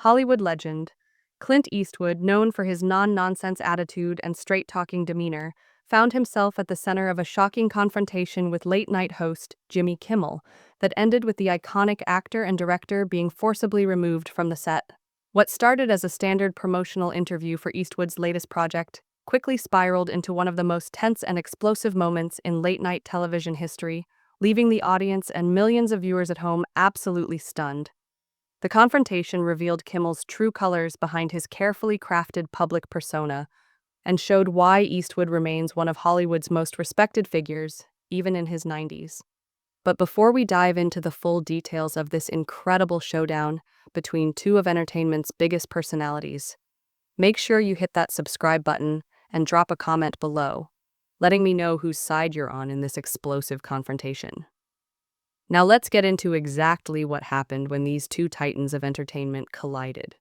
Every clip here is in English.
Hollywood legend Clint Eastwood, known for his non-nonsense attitude and straight-talking demeanor, found himself at the center of a shocking confrontation with late-night host Jimmy Kimmel that ended with the iconic actor and director being forcibly removed from the set. What started as a standard promotional interview for Eastwood's latest project quickly spiraled into one of the most tense and explosive moments in late-night television history, leaving the audience and millions of viewers at home absolutely stunned. The confrontation revealed Kimmel's true colors behind his carefully crafted public persona and showed why Eastwood remains one of Hollywood's most respected figures, even in his 90s. But before we dive into the full details of this incredible showdown between two of entertainment's biggest personalities, make sure you hit that subscribe button and drop a comment below, letting me know whose side you're on in this explosive confrontation. Now let's get into exactly what happened when these two titans of entertainment collided.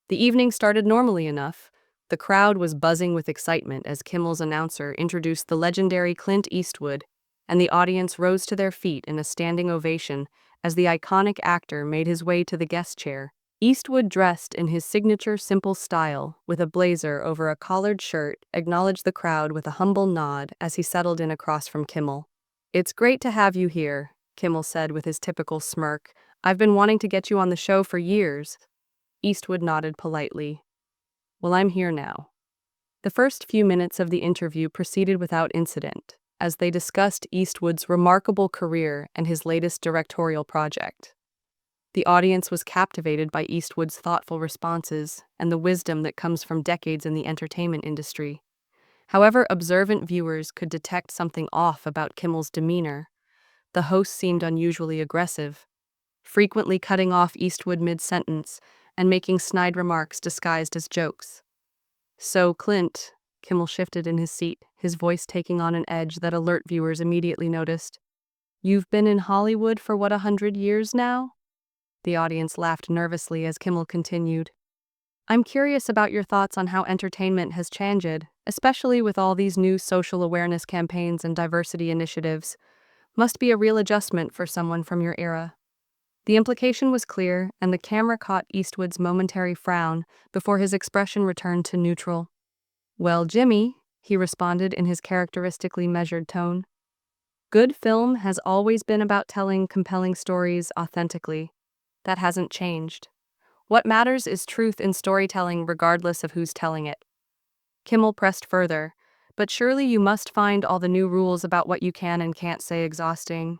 The evening started normally enough. The crowd was buzzing with excitement as Kimmel's announcer introduced the legendary Clint Eastwood, and the audience rose to their feet in a standing ovation as the iconic actor made his way to the guest chair. Eastwood, dressed in his signature simple style, with a blazer over a collared shirt, acknowledged the crowd with a humble nod as he settled in across from Kimmel. "It's great to have you here," Kimmel said with his typical smirk. "I've been wanting to get you on the show for years." Eastwood nodded politely. "Well, I'm here now." The first few minutes of the interview proceeded without incident, as they discussed Eastwood's remarkable career and his latest directorial project. The audience was captivated by Eastwood's thoughtful responses and the wisdom that comes from decades in the entertainment industry. However, observant viewers could detect something off about Kimmel's demeanor. The host seemed unusually aggressive, frequently cutting off Eastwood mid-sentence and making snide remarks disguised as jokes. "So, Clint," Kimmel shifted in his seat, his voice taking on an edge that alert viewers immediately noticed. "You've been in Hollywood for 100 years now?" The audience laughed nervously as Kimmel continued. "I'm curious about your thoughts on how entertainment has changed, especially with all these new social awareness campaigns and diversity initiatives. Must be a real adjustment for someone from your era." The implication was clear, and the camera caught Eastwood's momentary frown before his expression returned to neutral. "Well, Jimmy," he responded in his characteristically measured tone, "good film has always been about telling compelling stories authentically. That hasn't changed. What matters is truth in storytelling regardless of who's telling it." Kimmel pressed further, "But surely you must find all the new rules about what you can and can't say exhausting.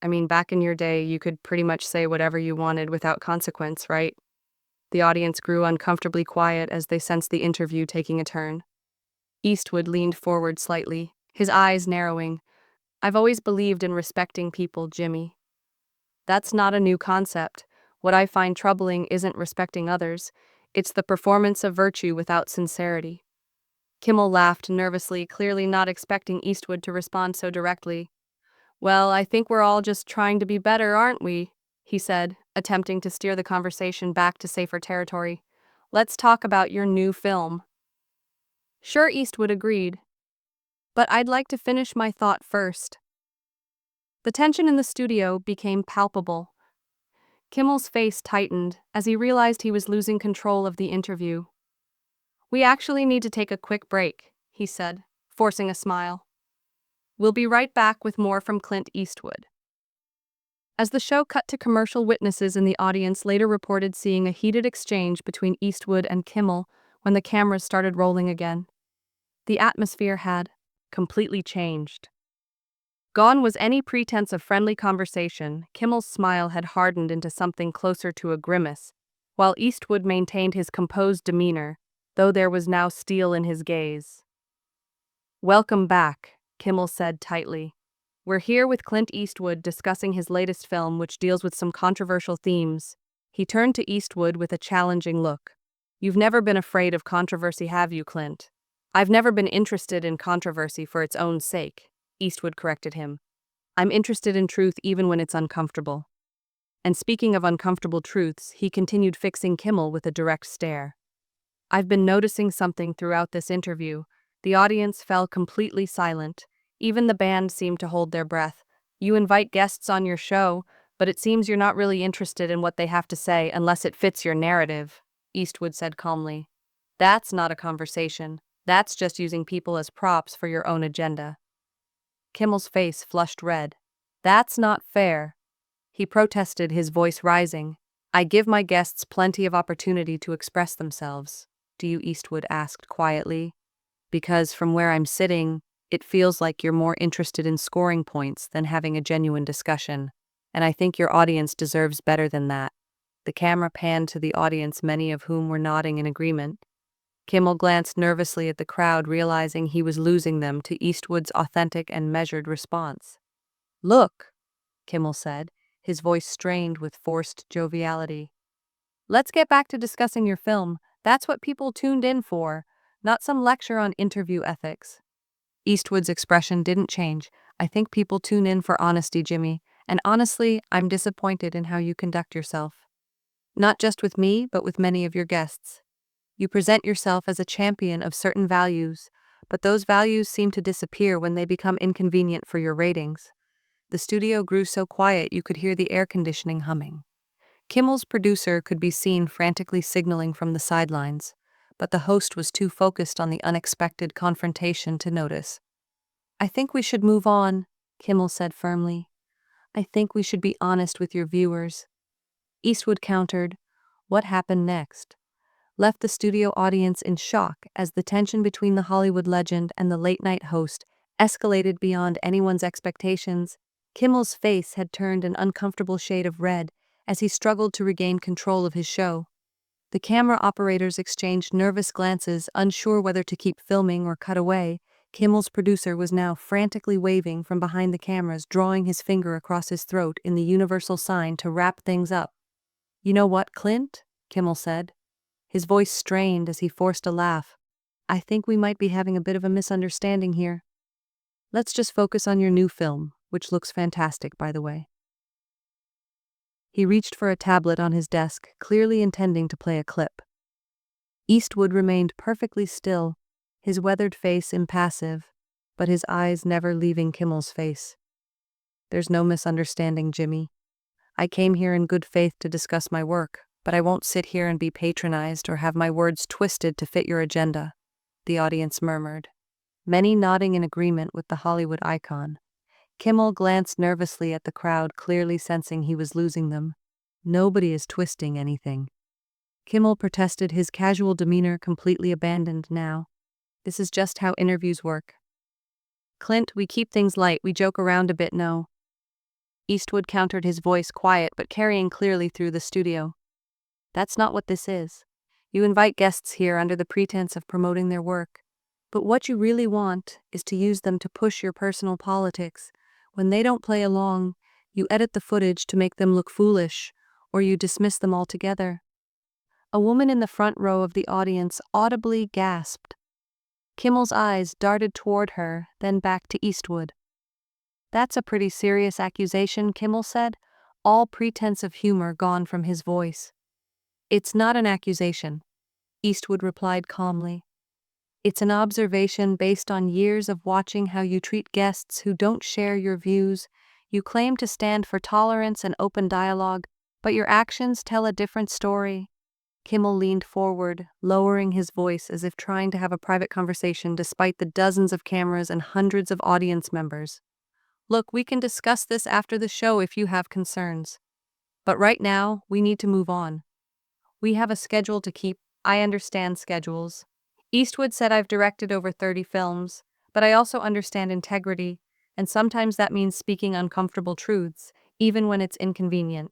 I mean, back in your day, you could pretty much say whatever you wanted without consequence, right?" The audience grew uncomfortably quiet as they sensed the interview taking a turn. Eastwood leaned forward slightly, his eyes narrowing. "I've always believed in respecting people, Jimmy. That's not a new concept. What I find troubling isn't respecting others. It's the performance of virtue without sincerity." Kimmel laughed nervously, clearly not expecting Eastwood to respond so directly. "Well, I think we're all just trying to be better, aren't we?" he said, attempting to steer the conversation back to safer territory. "Let's talk about your new film." "Sure," Eastwood agreed. "But I'd like to finish my thought first." The tension in the studio became palpable. Kimmel's face tightened as he realized he was losing control of the interview. "We actually need to take a quick break," he said, forcing a smile. "We'll be right back with more from Clint Eastwood." As the show cut to commercial, witnesses in the audience later reported seeing a heated exchange between Eastwood and Kimmel when the cameras started rolling again. The atmosphere had completely changed. Gone was any pretense of friendly conversation. Kimmel's smile had hardened into something closer to a grimace, while Eastwood maintained his composed demeanor, though there was now steel in his gaze. "Welcome back," Kimmel said tightly. "We're here with Clint Eastwood discussing his latest film, which deals with some controversial themes." He turned to Eastwood with a challenging look. "You've never been afraid of controversy, have you, Clint?" "I've never been interested in controversy for its own sake," Eastwood corrected him. "I'm interested in truth even when it's uncomfortable." And speaking of uncomfortable truths, he continued, fixing Kimmel with a direct stare. "I've been noticing something throughout this interview." The audience fell completely silent. Even the band seemed to hold their breath. "You invite guests on your show, but it seems you're not really interested in what they have to say unless it fits your narrative, Eastwood said calmly. That's not a conversation. That's just using people as props for your own agenda. Kimmel's face flushed red. That's not fair. He protested, his voice rising. I give my guests plenty of opportunity to express themselves, do you? Eastwood asked quietly. Because from where I'm sitting, it feels like you're more interested in scoring points than having a genuine discussion, and I think your audience deserves better than that. The camera panned to the audience, many of whom were nodding in agreement. Kimmel glanced nervously at the crowd, realizing he was losing them to Eastwood's authentic and measured response. Look, Kimmel said, his voice strained with forced joviality. Let's get back to discussing your film. That's what people tuned in for, not some lecture on interview ethics. Eastwood's expression didn't change. I think people tune in for honesty, Jimmy, and honestly, I'm disappointed in how you conduct yourself. Not just with me, but with many of your guests. You present yourself as a champion of certain values, but those values seem to disappear when they become inconvenient for your ratings. The studio grew so quiet you could hear the air conditioning humming. Kimmel's producer could be seen frantically signaling from the sidelines, but the host was too focused on the unexpected confrontation to notice. I think we should move on, Kimmel said firmly. I think we should be honest with your viewers. Eastwood countered. What happened next left the studio audience in shock as the tension between the Hollywood legend and the late-night host escalated beyond anyone's expectations. Kimmel's face had turned an uncomfortable shade of red as he struggled to regain control of his show. The camera operators exchanged nervous glances, unsure whether to keep filming or cut away. Kimmel's producer was now frantically waving from behind the cameras, drawing his finger across his throat in the universal sign to wrap things up. You know what, Clint? Kimmel said. His voice strained as he forced a laugh. I think we might be having a bit of a misunderstanding here. Let's just focus on your new film, which looks fantastic, by the way. He reached for a tablet on his desk, clearly intending to play a clip. Eastwood remained perfectly still, his weathered face impassive, but his eyes never leaving Kimmel's face. There's no misunderstanding, Jimmy. I came here in good faith to discuss my work, but I won't sit here and be patronized or have my words twisted to fit your agenda, the audience murmured, many nodding in agreement with the Hollywood icon. Kimmel glanced nervously at the crowd, clearly sensing he was losing them. Nobody is twisting anything. Kimmel protested, his casual demeanor completely abandoned now. This is just how interviews work. Clint, we keep things light, we joke around a bit, no? Eastwood countered, his voice quiet but carrying clearly through the studio. That's not what this is. You invite guests here under the pretense of promoting their work. But what you really want is to use them to push your personal politics. When they don't play along, you edit the footage to make them look foolish, or you dismiss them altogether. A woman in the front row of the audience audibly gasped. Kimmel's eyes darted toward her, then back to Eastwood. That's a pretty serious accusation, Kimmel said, all pretense of humor gone from his voice. It's not an accusation, Eastwood replied calmly. It's an observation based on years of watching how you treat guests who don't share your views. You claim to stand for tolerance and open dialogue, but your actions tell a different story. Kimmel leaned forward, lowering his voice as if trying to have a private conversation despite the dozens of cameras and hundreds of audience members. Look, we can discuss this after the show if you have concerns. But right now, we need to move on. We have a schedule to keep. I understand schedules. Eastwood said, I've directed over 30 films, but I also understand integrity, and sometimes that means speaking uncomfortable truths, even when it's inconvenient.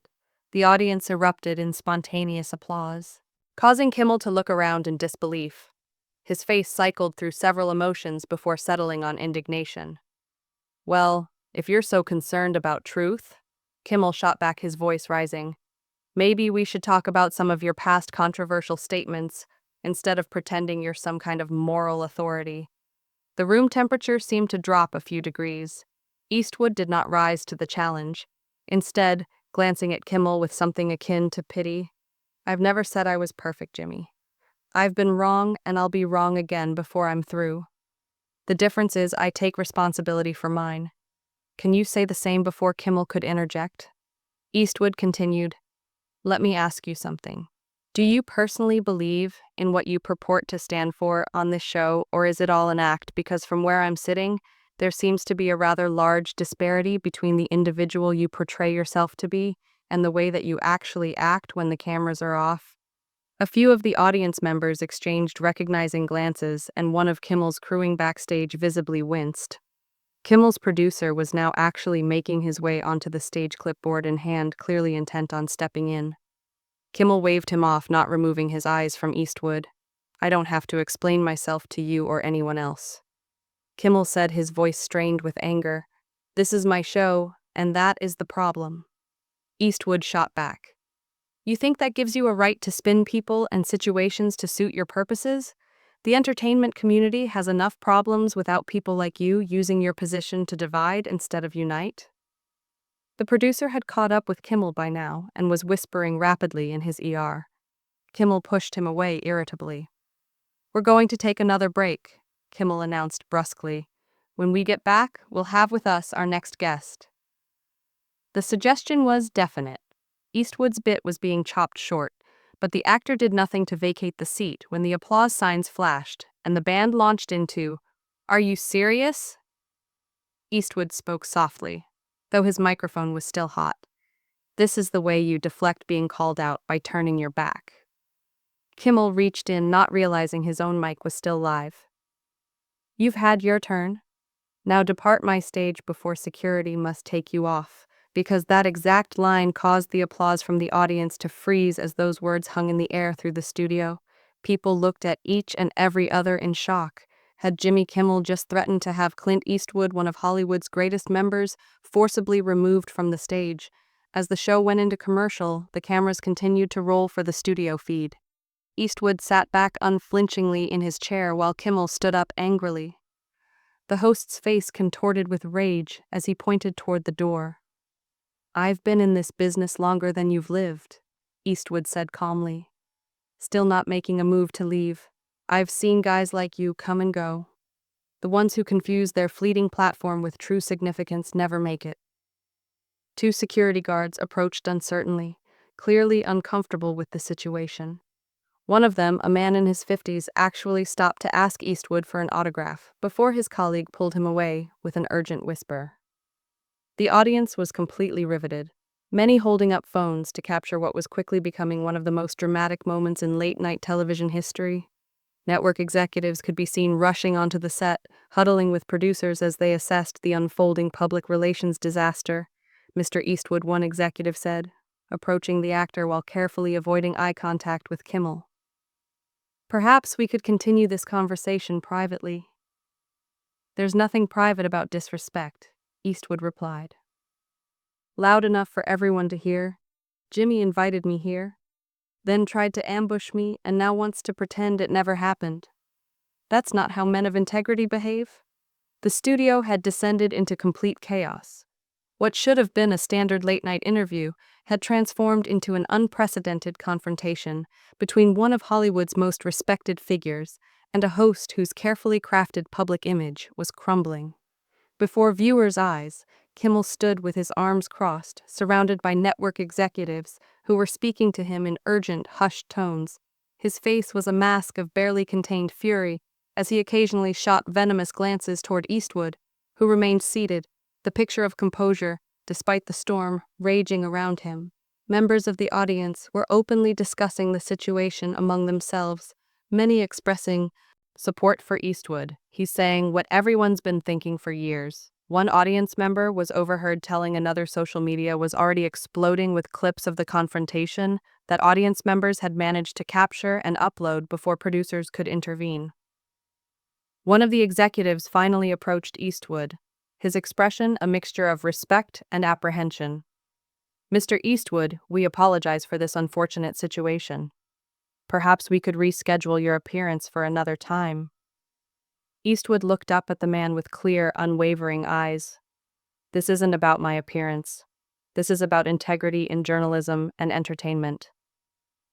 The audience erupted in spontaneous applause, causing Kimmel to look around in disbelief. His face cycled through several emotions before settling on indignation. Well, if you're so concerned about truth, Kimmel shot back, his voice rising, maybe we should talk about some of your past controversial statements instead of pretending you're some kind of moral authority. The room temperature seemed to drop a few degrees. Eastwood did not rise to the challenge, instead glancing at Kimmel with something akin to pity. I've never said I was perfect, Jimmy. I've been wrong, and I'll be wrong again before I'm through. The difference is I take responsibility for mine. Can you say the same before Kimmel could interject? Eastwood continued, "Let me ask you something. Do you personally believe in what you purport to stand for on this show, or is it all an act? Because from where I'm sitting, there seems to be a rather large disparity between the individual you portray yourself to be and the way that you actually act when the cameras are off." A few of the audience members exchanged recognizing glances, and one of Kimmel's crewing backstage visibly winced. Kimmel's producer was now actually making his way onto the stage, clipboard in hand, clearly intent on stepping in. Kimmel waved him off, not removing his eyes from Eastwood. "I don't have to explain myself to you or anyone else," Kimmel said, his voice strained with anger. "This is my show, and that is the problem." Eastwood shot back. "You think that gives you a right to spin people and situations to suit your purposes? The entertainment community has enough problems without people like you using your position to divide instead of unite." The producer had caught up with Kimmel by now and was whispering rapidly in his ear. Kimmel pushed him away irritably. "We're going to take another break," Kimmel announced brusquely. "When we get back, we'll have with us our next guest." The suggestion was definite. Eastwood's bit was being chopped short, but the actor did nothing to vacate the seat when the applause signs flashed and the band launched into, "Are you serious?" Eastwood spoke softly, though his microphone was still hot. "This is the way you deflect being called out, by turning your back." Kimmel reached in, not realizing his own mic was still live. "You've had your turn. Now depart my stage before security must take you off," because that exact line caused the applause from the audience to freeze as those words hung in the air through the studio. People looked at each and every other in shock. Had Jimmy Kimmel just threatened to have Clint Eastwood, one of Hollywood's greatest members, forcibly removed from the stage? As the show went into commercial, the cameras continued to roll for the studio feed. Eastwood sat back unflinchingly in his chair while Kimmel stood up angrily. The host's face contorted with rage as he pointed toward the door. "I've been in this business longer than you've lived," Eastwood said calmly, still not making a move to leave. "I've seen guys like you come and go. The ones who confuse their fleeting platform with true significance never make it." Two security guards approached uncertainly, clearly uncomfortable with the situation. One of them, a man in his 50s, actually stopped to ask Eastwood for an autograph before his colleague pulled him away with an urgent whisper. The audience was completely riveted, many holding up phones to capture what was quickly becoming one of the most dramatic moments in late-night television history. Network executives could be seen rushing onto the set, huddling with producers as they assessed the unfolding public relations disaster. "Mr. Eastwood," one executive said, approaching the actor while carefully avoiding eye contact with Kimmel. "Perhaps we could continue this conversation privately." "There's nothing private about disrespect," Eastwood replied. "Loud enough for everyone to hear. Jimmy invited me here, then tried to ambush me, and now wants to pretend it never happened. That's not how men of integrity behave." The studio had descended into complete chaos. What should have been a standard late-night interview had transformed into an unprecedented confrontation between one of Hollywood's most respected figures and a host whose carefully crafted public image was crumbling. Before viewers' eyes, Kimmel stood with his arms crossed, surrounded by network executives who were speaking to him in urgent, hushed tones. His face was a mask of barely contained fury as he occasionally shot venomous glances toward Eastwood, who remained seated, the picture of composure, despite the storm raging around him. Members of the audience were openly discussing the situation among themselves, many expressing support for Eastwood. "He's saying what everyone's been thinking for years." One audience member was overheard telling another social media was already exploding with clips of the confrontation that audience members had managed to capture and upload before producers could intervene. One of the executives finally approached Eastwood, his expression a mixture of respect and apprehension. "Mr. Eastwood, we apologize for this unfortunate situation. Perhaps we could reschedule your appearance for another time." Eastwood looked up at the man with clear, unwavering eyes. "This isn't about my appearance. This is about integrity in journalism and entertainment.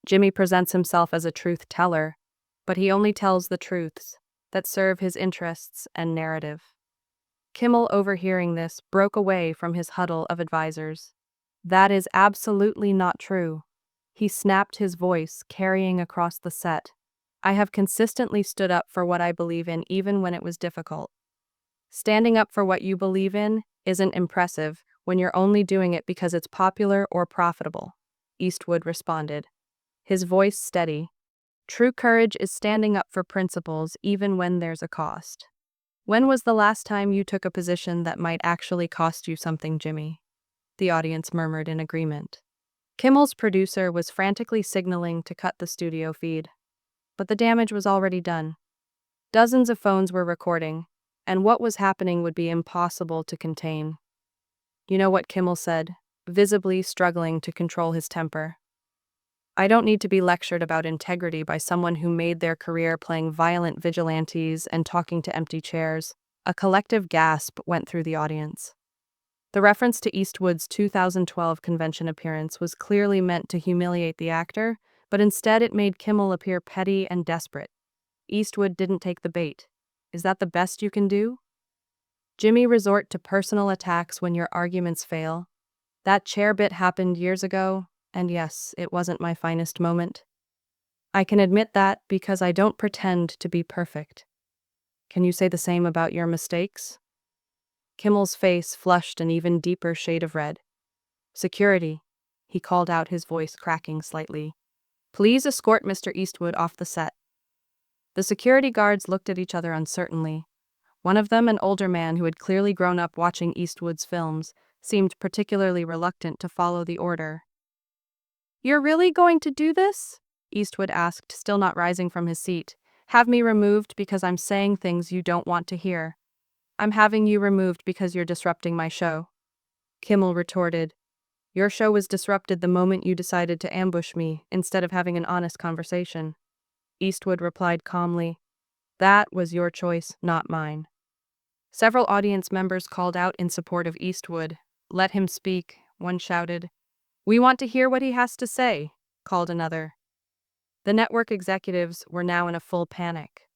Jimmy presents himself as a truth teller, but he only tells the truths that serve his interests and narrative." Kimmel, overhearing this, broke away from his huddle of advisors. That is absolutely not true. He snapped his voice, carrying across the set. I have consistently stood up for what I believe in even when it was difficult. Standing up for what you believe in isn't impressive when you're only doing it because it's popular or profitable, Eastwood responded, his voice steady. True courage is standing up for principles even when there's a cost. When was the last time you took a position that might actually cost you something, Jimmy? The audience murmured in agreement. Kimmel's producer was frantically signaling to cut the studio feed. But the damage was already done. Dozens of phones were recording, and what was happening would be impossible to contain. You know what Kimmel said, visibly struggling to control his temper. I don't need to be lectured about integrity by someone who made their career playing violent vigilantes and talking to empty chairs. A collective gasp went through the audience. The reference to Eastwood's 2012 convention appearance was clearly meant to humiliate the actor, but instead it made Kimmel appear petty and desperate. Eastwood didn't take the bait. Is that the best you can do? Jimmy, resort to personal attacks when your arguments fail. That chair bit happened years ago, and yes, it wasn't my finest moment. I can admit that because I don't pretend to be perfect. Can you say the same about your mistakes? Kimmel's face flushed an even deeper shade of red. Security, he called out, his voice cracking slightly. Please escort Mr. Eastwood off the set. The security guards looked at each other uncertainly. One of them, an older man who had clearly grown up watching Eastwood's films, seemed particularly reluctant to follow the order. You're really going to do this? Eastwood asked, still not rising from his seat. Have me removed because I'm saying things you don't want to hear. I'm having you removed because you're disrupting my show. Kimmel retorted. Your show was disrupted the moment you decided to ambush me instead of having an honest conversation. Eastwood replied calmly. That was your choice, not mine. Several audience members called out in support of Eastwood. Let him speak, one shouted. We want to hear what he has to say, called another. The network executives were now in a full panic.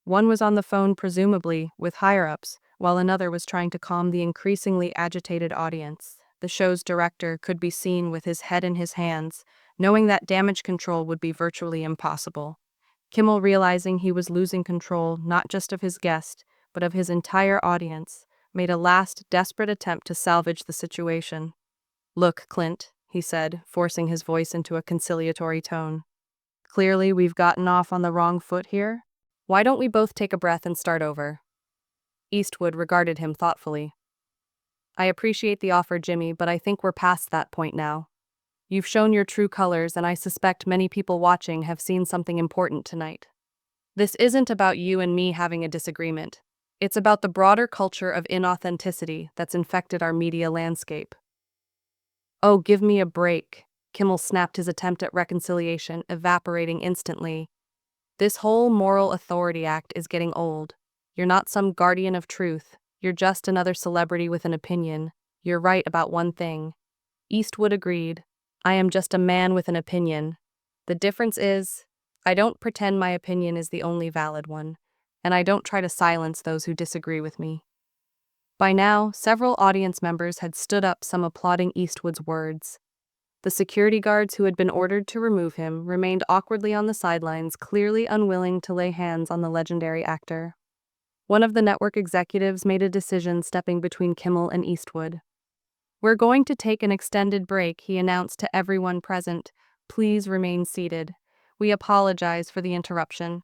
One was on the phone, presumably, with higher-ups, while another was trying to calm the increasingly agitated audience. The show's director could be seen with his head in his hands, knowing that damage control would be virtually impossible. Kimmel, realizing he was losing control not just of his guest, but of his entire audience, made a last desperate attempt to salvage the situation. Look, Clint, he said, forcing his voice into a conciliatory tone. Clearly, we've gotten off on the wrong foot here. Why don't we both take a breath and start over? Eastwood regarded him thoughtfully. I appreciate the offer, Jimmy, but I think we're past that point now. You've shown your true colors, and I suspect many people watching have seen something important tonight. This isn't about you and me having a disagreement. It's about the broader culture of inauthenticity that's infected our media landscape. Oh, give me a break. Kimmel snapped, his attempt at reconciliation evaporating instantly. This whole moral authority act is getting old. You're not some guardian of truth. You're just another celebrity with an opinion. You're right about one thing. Eastwood agreed. I am just a man with an opinion. The difference is, I don't pretend my opinion is the only valid one, and I don't try to silence those who disagree with me. By now, several audience members had stood up, some applauding Eastwood's words. The security guards who had been ordered to remove him remained awkwardly on the sidelines, clearly unwilling to lay hands on the legendary actor. One of the network executives made a decision, stepping between Kimmel and Eastwood. We're going to take an extended break, he announced to everyone present. Please remain seated. We apologize for the interruption.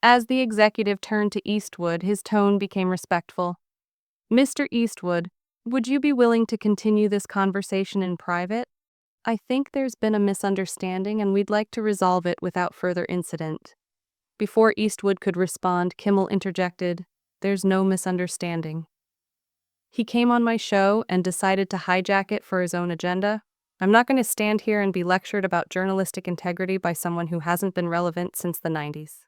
As the executive turned to Eastwood, his tone became respectful. Mr. Eastwood, would you be willing to continue this conversation in private? I think there's been a misunderstanding and we'd like to resolve it without further incident. Before Eastwood could respond, Kimmel interjected, There's no misunderstanding. He came on my show and decided to hijack it for his own agenda. I'm not going to stand here and be lectured about journalistic integrity by someone who hasn't been relevant since the 90s.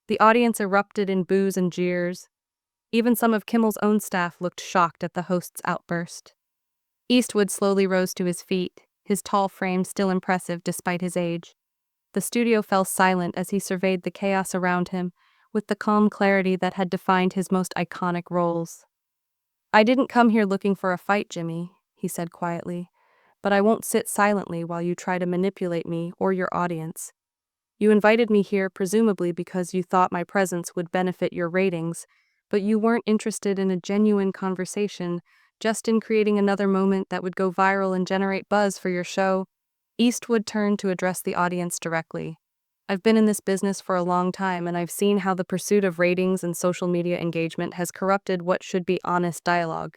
The audience erupted in boos and jeers. Even some of Kimmel's own staff looked shocked at the host's outburst. Eastwood slowly rose to his feet, his tall frame still impressive despite his age. The studio fell silent as he surveyed the chaos around him, with the calm clarity that had defined his most iconic roles. I didn't come here looking for a fight, Jimmy, he said quietly, "but I won't sit silently while you try to manipulate me or your audience. You invited me here presumably because you thought my presence would benefit your ratings, but you weren't interested in a genuine conversation, just in creating another moment that would go viral and generate buzz for your show." Eastwood turned to address the audience directly. "I've been in this business for a long time, and I've seen how the pursuit of ratings and social media engagement has corrupted what should be honest dialogue.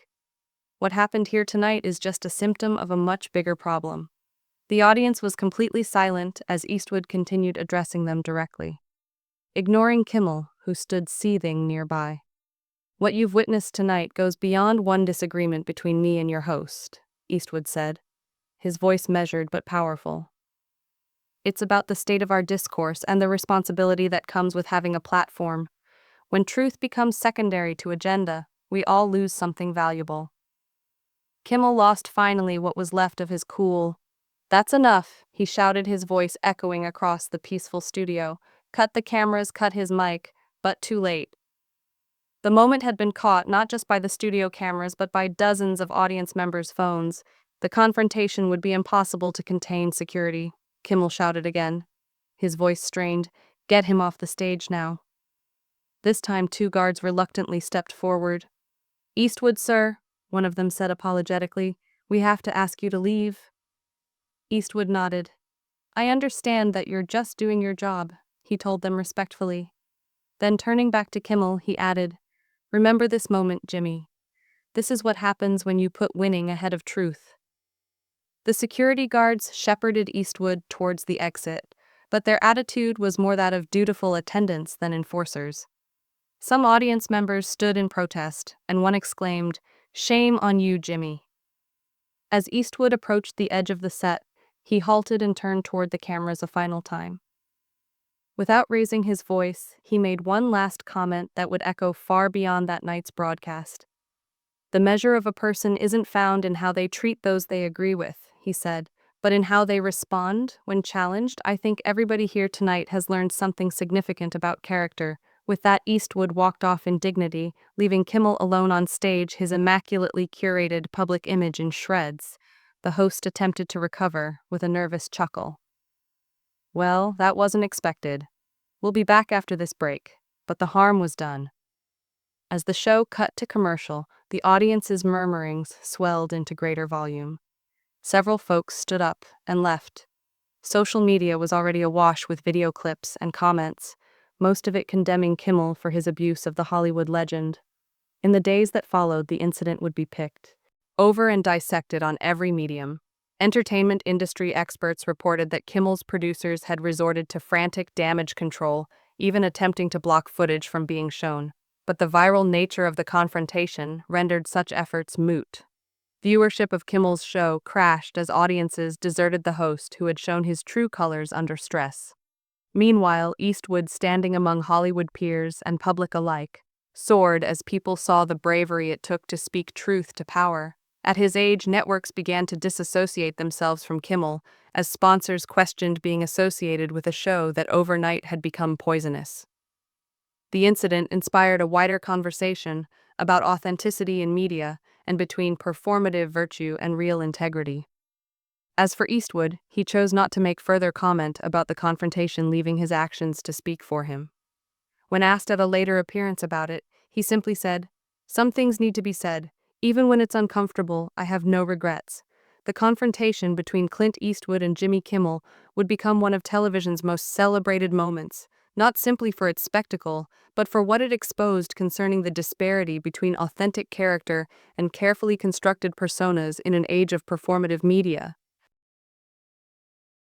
What happened here tonight is just a symptom of a much bigger problem." The audience was completely silent as Eastwood continued addressing them directly, ignoring Kimmel, who stood seething nearby. "What you've witnessed tonight goes beyond one disagreement between me and your host," Eastwood said, his voice measured but powerful. "It's about the state of our discourse and the responsibility that comes with having a platform. When truth becomes secondary to agenda, we all lose something valuable." Kimmel lost finally what was left of his cool. "That's enough," he shouted, his voice echoing across the peaceful studio. "Cut the cameras, cut his mic," but too late. The moment had been caught not just by the studio cameras but by dozens of audience members' phones. The confrontation would be impossible to contain. "Security," Kimmel shouted again, his voice strained. "Get him off the stage now." This time 2 guards reluctantly stepped forward. "Eastwood, sir," one of them said apologetically, "we have to ask you to leave." Eastwood nodded. "I understand that you're just doing your job," he told them respectfully. Then turning back to Kimmel, he added, "Remember this moment, Jimmy. This is what happens when you put winning ahead of truth." The security guards shepherded Eastwood towards the exit, but their attitude was more that of dutiful attendants than enforcers. Some audience members stood in protest, and one exclaimed, "Shame on you, Jimmy." As Eastwood approached the edge of the set, he halted and turned toward the cameras a final time. Without raising his voice, he made one last comment that would echo far beyond that night's broadcast. "The measure of a person isn't found in how they treat those they agree with," he said, "but in how they respond when challenged. I think everybody here tonight has learned something significant about character." With that, Eastwood walked off in dignity, leaving Kimmel alone on stage, his immaculately curated public image in shreds. The host attempted to recover, with a nervous chuckle. "Well, that wasn't expected. We'll be back after this break," but the harm was done. As the show cut to commercial, the audience's murmurings swelled into greater volume. Several folks stood up and left. Social media was already awash with video clips and comments, most of it condemning Kimmel for his abuse of the Hollywood legend. In the days that followed, the incident would be picked over and dissected on every medium. Entertainment industry experts reported that Kimmel's producers had resorted to frantic damage control, even attempting to block footage from being shown. But the viral nature of the confrontation rendered such efforts moot. Viewership of Kimmel's show crashed as audiences deserted the host, who had shown his true colors under stress. Meanwhile, Eastwood, standing among Hollywood peers and public alike, soared as people saw the bravery it took to speak truth to power. At his age, networks began to disassociate themselves from Kimmel, as sponsors questioned being associated with a show that overnight had become poisonous. The incident inspired a wider conversation about authenticity in media and between performative virtue and real integrity. As for Eastwood, he chose not to make further comment about the confrontation, leaving his actions to speak for him. When asked at a later appearance about it, he simply said, "Some things need to be said. Even when it's uncomfortable, I have no regrets." The confrontation between Clint Eastwood and Jimmy Kimmel would become one of television's most celebrated moments, not simply for its spectacle, but for what it exposed concerning the disparity between authentic character and carefully constructed personas in an age of performative media.